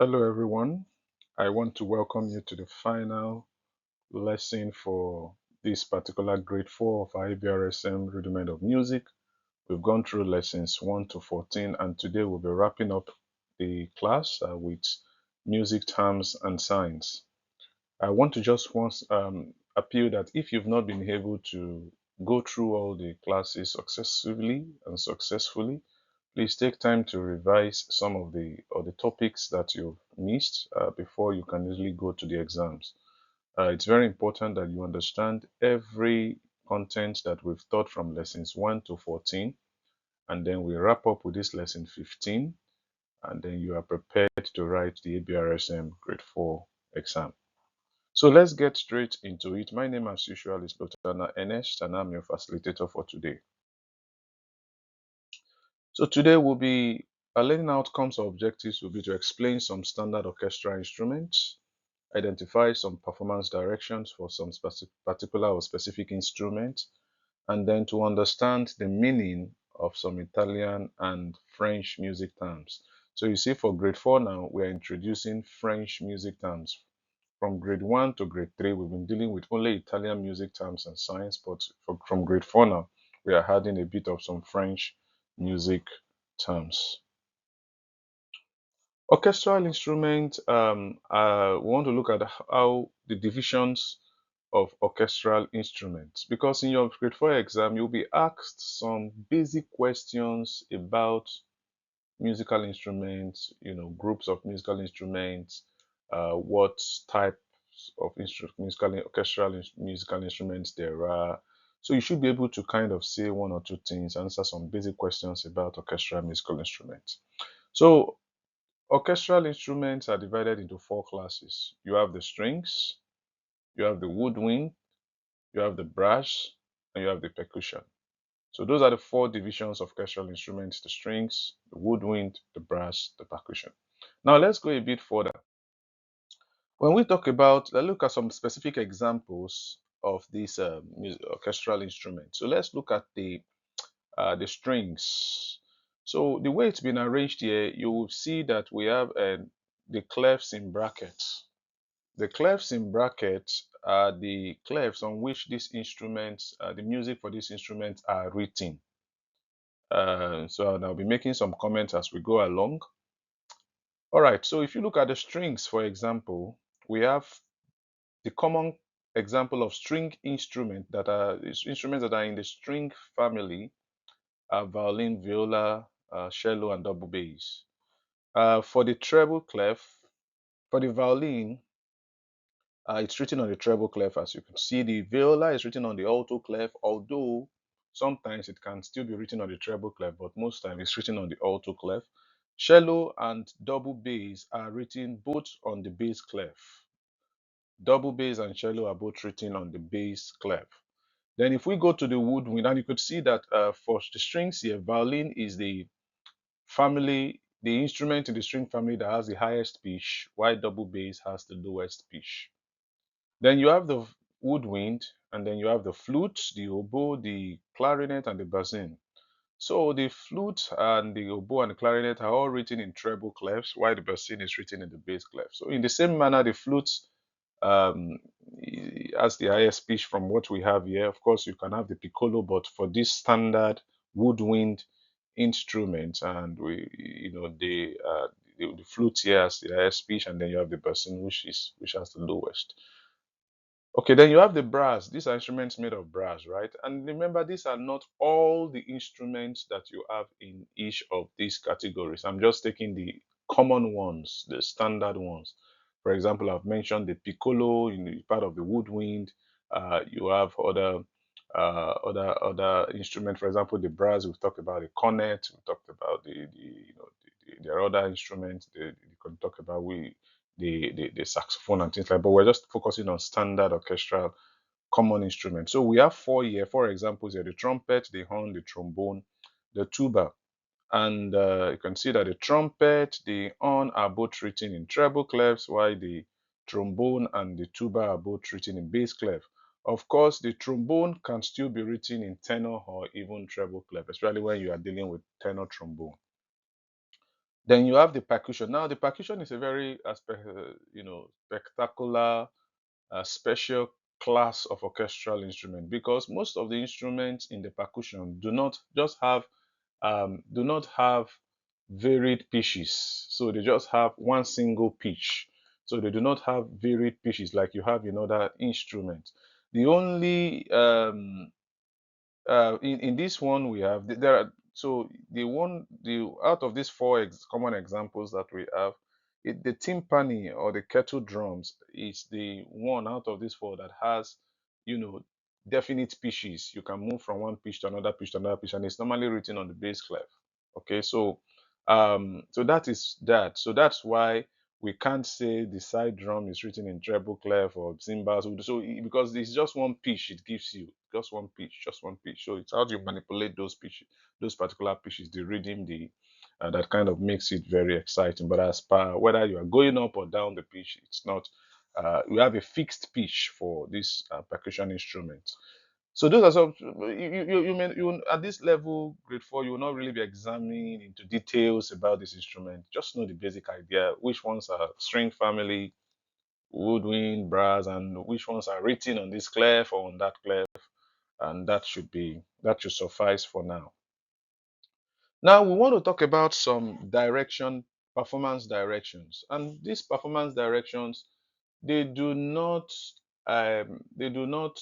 Hello, everyone. I want to welcome you to the final lesson for this particular grade 4 of our ABRSM Rudiment of Music. We've gone through lessons 1 to 14, and today we'll be wrapping up the class with music terms and signs. I want to just once appeal that if you've not been able to go through all the classes successfully, please take time to revise some of the topics that you've missed before you can easily go to the exams. It's very important that you understand every content that we've taught from lessons 1 to 14, and then we wrap up with this lesson 15, and then you are prepared to write the ABRSM grade 4 exam. So let's get straight into it. My name, as usual, is Dr. Ernest, and I'm your facilitator for today. So today will be our learning outcomes or objectives will be to explain some standard orchestral instruments, identify some performance directions for some particular or specific instruments, and then to understand the meaning of some Italian and French music terms. So you see, for grade 4 now, we are introducing French music terms. From grade 1 to grade 3, we've been dealing with only Italian music terms and science, but from grade 4 now, we are adding a bit of some French music terms. Orchestral instruments, we want to look at how the divisions of orchestral instruments, because in your grade 4 exam, you'll be asked some basic questions about musical instruments, groups of musical instruments, what types of musical instruments there are. So you should be able to kind of say one or two things, answer some basic questions about orchestral musical instruments. So orchestral instruments are divided into four classes. You have the strings, you have the woodwind, you have the brass, and you have the percussion. So those are the four divisions of orchestral instruments: the strings, the woodwind, the brass, the percussion. Now let's go a bit further. When we talk about, let's look at some specific examples of these orchestral instruments. So let's look at the strings. So the way it's been arranged here, you will see that we have the clefs in brackets. The clefs in brackets are the clefs on which these instruments, the music for these instruments are written. So I'll be making some comments as we go along. All right, so if you look at the strings, for example, we have the common example of string instruments that are in the string family are violin, viola, cello, and double bass. For the treble clef, for the violin, it's written on the treble clef, as you can see. The viola is written on the alto clef, although sometimes it can still be written on the treble clef, but most times it's written on the alto clef. Cello and double bass are written both on the bass clef. Double bass and cello are both written on the bass clef. Then if we go to the woodwind, and you could see that for the strings here, violin is the instrument in the string family that has the highest pitch, while double bass has the lowest pitch. Then you have the woodwind, and then you have the flute, the oboe, the clarinet, and the bassoon. So the flute and the oboe and the clarinet are all written in treble clefs, while the bassoon is written in the bass clef. So in the same manner, the flute um, has the highest pitch from what we have here. Of course, you can have the piccolo, but for this standard woodwind instrument, and the flute here has the highest pitch, and then you have the bassoon, which has the lowest. Okay, then you have the brass. These are instruments made of brass, right? And remember, these are not all the instruments that you have in each of these categories. I'm just taking the common ones, the standard ones. For example, I've mentioned the piccolo in the part of the woodwind. You have other instruments. For example, the brass. We've talked about the cornet. We talked about there are other instruments. You can talk about the saxophone and things like that. But we're just focusing on standard orchestral common instruments. So we have four examples here: the trumpet, the horn, the trombone, the tuba. And you can see that the trumpet, the horn are both written in treble clefs, while the trombone and the tuba are both written in bass clef. Of course, the trombone can still be written in tenor or even treble clef, especially when you are dealing with tenor trombone. Then you have the percussion. Now the percussion is a very spectacular, special class of orchestral instrument, because most of the instruments in the percussion do not have varied pitches. So they just have one single pitch. So they do not have varied pitches like you have in other instruments. The only in this one we have there are so the out of these four common examples that we have, the timpani or the kettle drums is the one out of these four that has, you know, definite pitches. You can move from one pitch to another pitch to another pitch, and it's normally written on the bass clef. Okay, so that is that. So that's why we can't say the side drum is written in treble clef or cymbals. So because it's just one pitch, it gives you just one pitch, just one pitch. So it's how do you manipulate those pitches, those particular pitches, the rhythm, the that kind of makes it very exciting. But as per whether you are going up or down the pitch, it's not. We have a fixed pitch for this percussion instrument. So those are some you at this level, grade four, you will not really be examining into details about this instrument. Just know the basic idea, which ones are string family, woodwind, brass, and which ones are written on this clef or on that clef, and that should suffice for now. Now we want to talk about some performance directions, and these performance directions, they do not they do not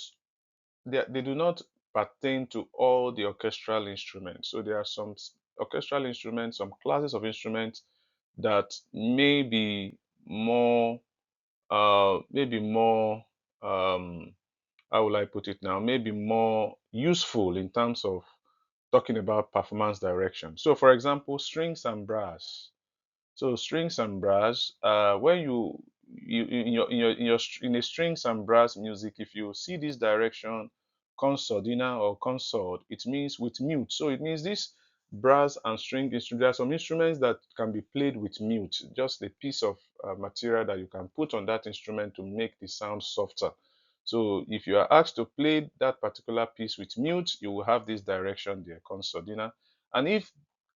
they do not pertain to all the orchestral instruments. So there are some orchestral instruments, some classes of instruments that may be more, maybe more, um, how will I put it now? Maybe more useful in terms of talking about performance direction. So, for example, strings and brass. So strings and brass, when you in a strings and brass music, if you see this direction, consordina or consort, it means with mute. So it means this brass and string instrument. There are some instruments that can be played with mute, just a piece of material that you can put on that instrument to make the sound softer. So if you are asked to play that particular piece with mute, you will have this direction there, consordina. And if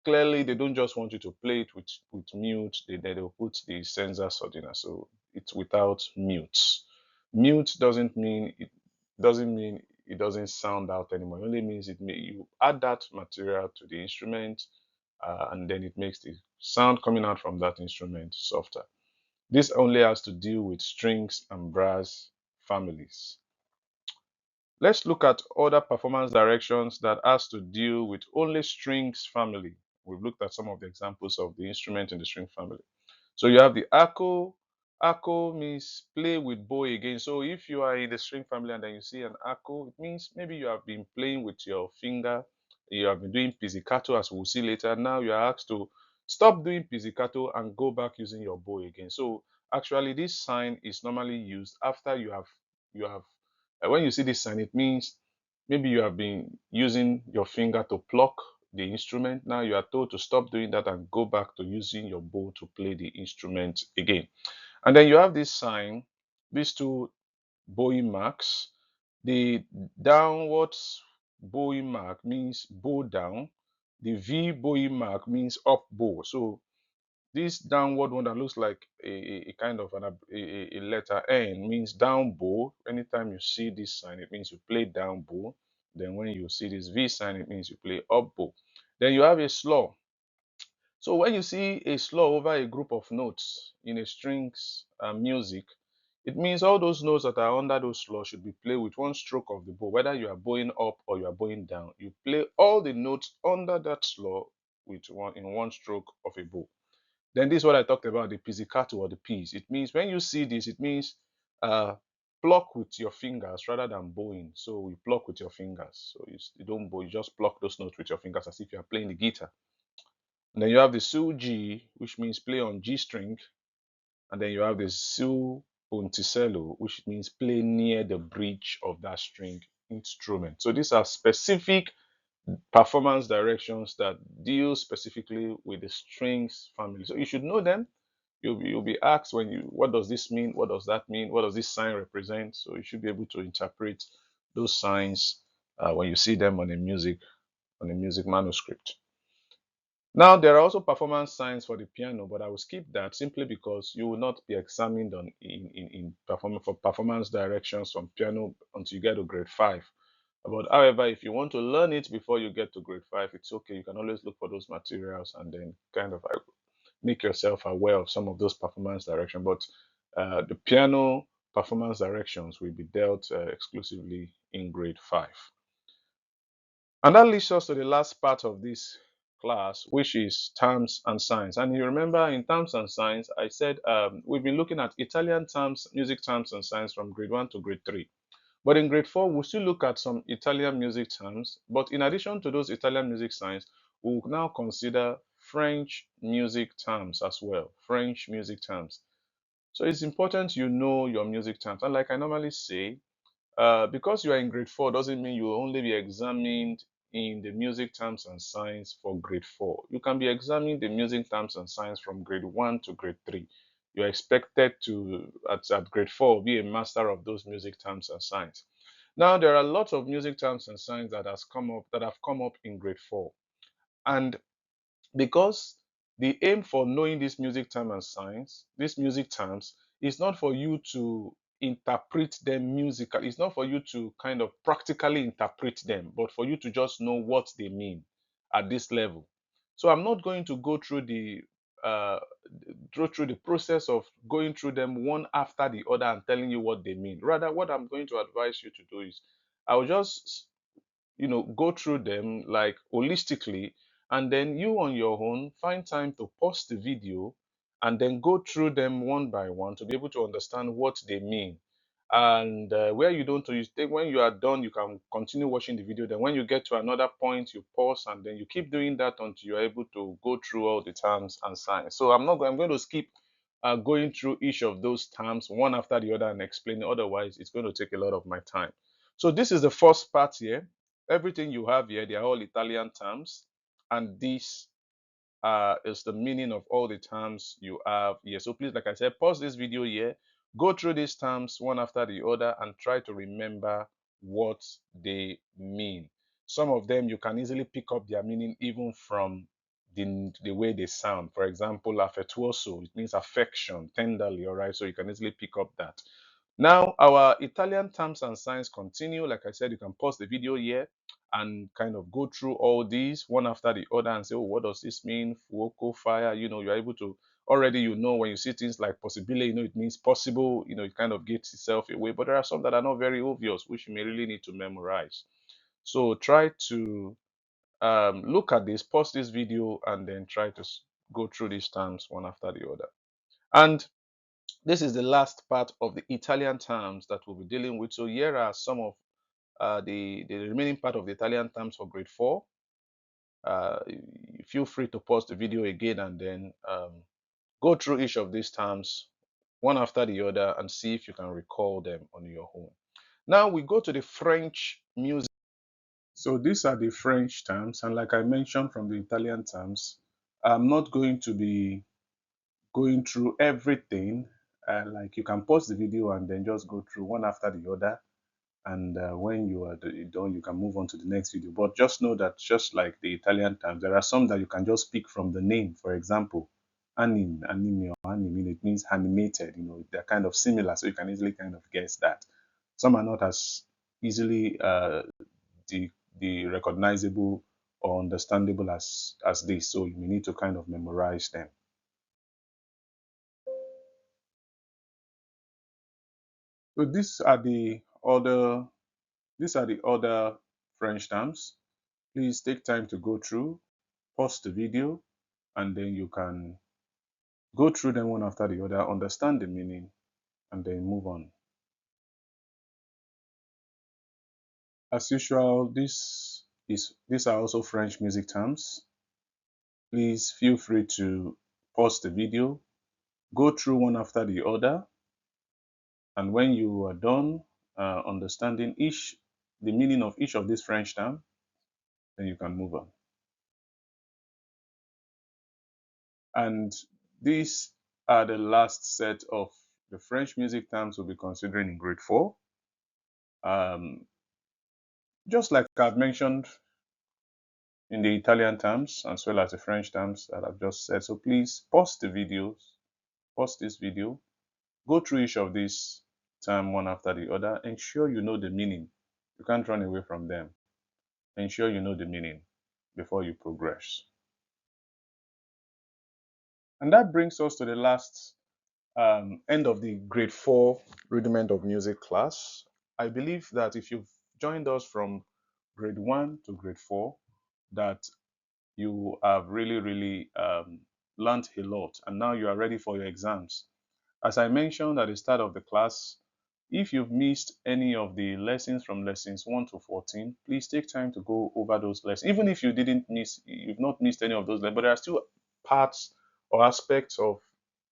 clearly they don't just want you to play it with mute, they'll put the sensor sordina, so it's without mute. Mute doesn't mean it doesn't sound out anymore. It only means you add that material to the instrument, and then it makes the sound coming out from that instrument softer. This only has to deal with strings and brass families. Let's look at other performance directions that has to deal with only strings family. We've looked at some of the examples of the instrument in the string family. So you have the arco. Arco means play with bow again. So if you are in the string family and then you see an arco, it means maybe you have been playing with your finger. You have been doing pizzicato, as we'll see later. Now you are asked to stop doing pizzicato and go back using your bow again. So actually, this sign is normally used after you have when you see this sign, it means maybe you have been using your finger to pluck the instrument. Now you are told to stop doing that and go back to using your bow to play the instrument again. And then you have this sign, these two bowing marks. The downwards bowing mark means bow down. The V bowing mark means up bow. So this downward one that looks like a kind of a letter N means down bow. Anytime you see this sign, it means you play down bow. Then when you see this V sign, it means you play up bow. Then you have a slaw. So when you see a slaw over a group of notes in a strings music, it means all those notes that are under those slaws should be played with one stroke of the bow. Whether you are bowing up or you are bowing down, you play all the notes under that slaw with one stroke of a bow. Then this is what I talked about, the pizzicato or the P's. It means when you see this, it means uh, pluck with your fingers rather than bowing. So you pluck with your fingers. So you don't bow, you just pluck those notes with your fingers as if you are playing the guitar. And then you have the su G, which means play on G string. And then you have the su punticello, which means play near the bridge of that string instrument. So these are specific performance directions that deal specifically with the strings family. So you should know them. You'll be asked when you, what does this mean? What does that mean? What does this sign represent? So you should be able to interpret those signs when you see them on a music manuscript. Now, there are also performance signs for the piano, but I will skip that simply because you will not be examined on in for performance directions from piano until you get to grade 5. But however, if you want to learn it before you get to grade 5, it's okay. You can always look for those materials and then kind of make yourself aware of some of those performance directions. But the piano performance directions will be dealt exclusively in grade 5. And that leads us to the last part of this class, which is terms and signs. And you remember in terms and signs, I said we've been looking at Italian terms, music terms and signs from grade 1 to grade 3. But in grade 4, we'll still look at some Italian music terms. But in addition to those Italian music signs, we'll now consider French music terms as well. French music terms. So it's important you know your music terms. And like I normally say, because you are in grade 4 doesn't mean you will only be examined in the music terms and signs for grade 4. You can be examining the music terms and signs from grade 1 to grade 3. You're expected to, at grade 4, be a master of those music terms and signs. Now, there are lots of music terms and signs that have come up in grade 4. And because the aim for knowing these music terms and signs, these music terms, is not for you to interpret them musically. It's not for you to kind of practically interpret them, but for you to just know what they mean at this level. So I'm not going to uh, go through the process of going through them one after the other and telling you what they mean. Rather, what I'm going to advise you to do is I'll just go through them like holistically, and then you on your own find time to pause the video and then go through them one by one to be able to understand what they mean. And where you don't you take when you are done, you can continue watching the video. Then when you get to another point, you pause and then you keep doing that until you're able to go through all the terms and signs. So I'm going to skip going through each of those terms one after the other and explaining. Otherwise, it's going to take a lot of my time. So this is the first part here. Everything you have here, they are all Italian terms, and this is the meaning of all the terms you have here. So please, like I said, pause this video here, go through these terms one after the other, and try to remember what they mean. Some of them you can easily pick up their meaning even from the way they sound. For example, affettuoso, it means affection, tenderly, all right? So you can easily pick up that. Now, our Italian terms and signs continue. Like I said, you can pause the video here and kind of go through all these one after the other and say, oh, what does this mean? Fuoco, fire, you're able to already, when you see things like possibile, it means possible, it kind of gets itself away. But there are some that are not very obvious, which you may really need to memorize. So try to look at this, pause this video, and then try to go through these terms one after the other. And this is the last part of the Italian terms that we'll be dealing with. So here are some of the remaining part of the Italian terms for grade 4. Uh, Feel free to pause the video again and then go through each of these terms one after the other and see if you can recall them on your own. Now we go to the French music. So these are the French terms, and like I mentioned from the Italian terms, I'm not going to be going through everything. Like you can pause the video and then just go through one after the other. And when you are done, you can move on to the next video. But just know that just like the Italian terms, there are some that you can just pick from the name. For example, anime or anime, it means animated. They're kind of similar, so you can easily kind of guess that. Some are not as easily the recognizable or understandable as this, so you need to kind of memorize them. So these are the other French terms. Please take time to go through, pause the video, and then you can go through them one after the other, understand the meaning, and then move on. As usual, these are also French music terms. Please feel free to pause the video, go through one after the other, and when you are done understanding the meaning of each of these French terms, then you can move on. And these are the last set of the French music terms we'll be considering in grade 4. Just like I've mentioned in the Italian terms as well as the French terms that I've just said. So please pause this video, go through each of these terms one after the other. Ensure you know the meaning. You can't run away from them. Ensure you know the meaning before you progress. And that brings us to the last end of the grade 4 rudiment of music class. I believe that if you've joined us from grade 1 to grade 4, that you have really learned a lot, and now you are ready for your exams. As I mentioned at the start of the class, if you've missed any of the lessons from lessons 1 to 14, please take time to go over those lessons. Even if you've not missed any of those lessons, but there are still parts or aspects of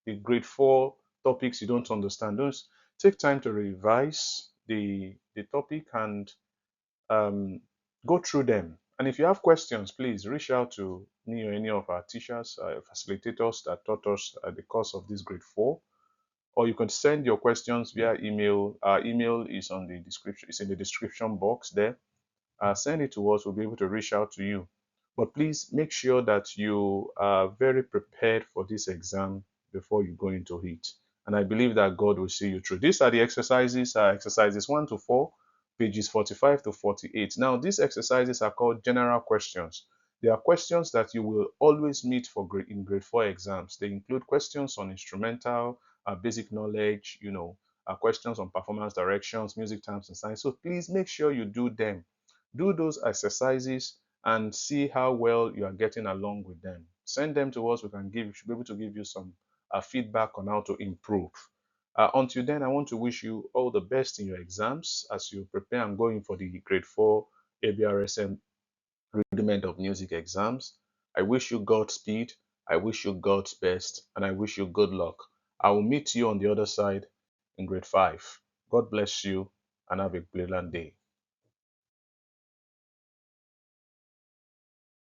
the grade 4 topics you don't understand. Those take time to revise the topic and um, go through them. And if you have questions, please reach out to me or any of our teachers, facilitators that taught us at the course of this grade 4, or you can send your questions via email. Our email is on the description, it's in the description box there. Send it to us, we'll be able to reach out to you. But please make sure that you are very prepared for this exam before you go into it. And I believe that God will see you through. These are the exercises, exercises 1 to 4, pages 45 to 48. Now, these exercises are called general questions. They are questions that you will always meet in grade 4 exams. They include questions on instrumental, basic knowledge, questions on performance directions, music terms and science. So please make sure you do them. Do those exercises and see how well you are getting along with them. Send them to us. Should be able to give you some feedback on how to improve. Until then, I want to wish you all the best in your exams as you prepare and going for the grade 4 ABRSM rudiment of music exams. I wish you Godspeed. I wish you God's best, and I wish you good luck. I will meet you on the other side in grade 5. God bless you and have a brilliant day.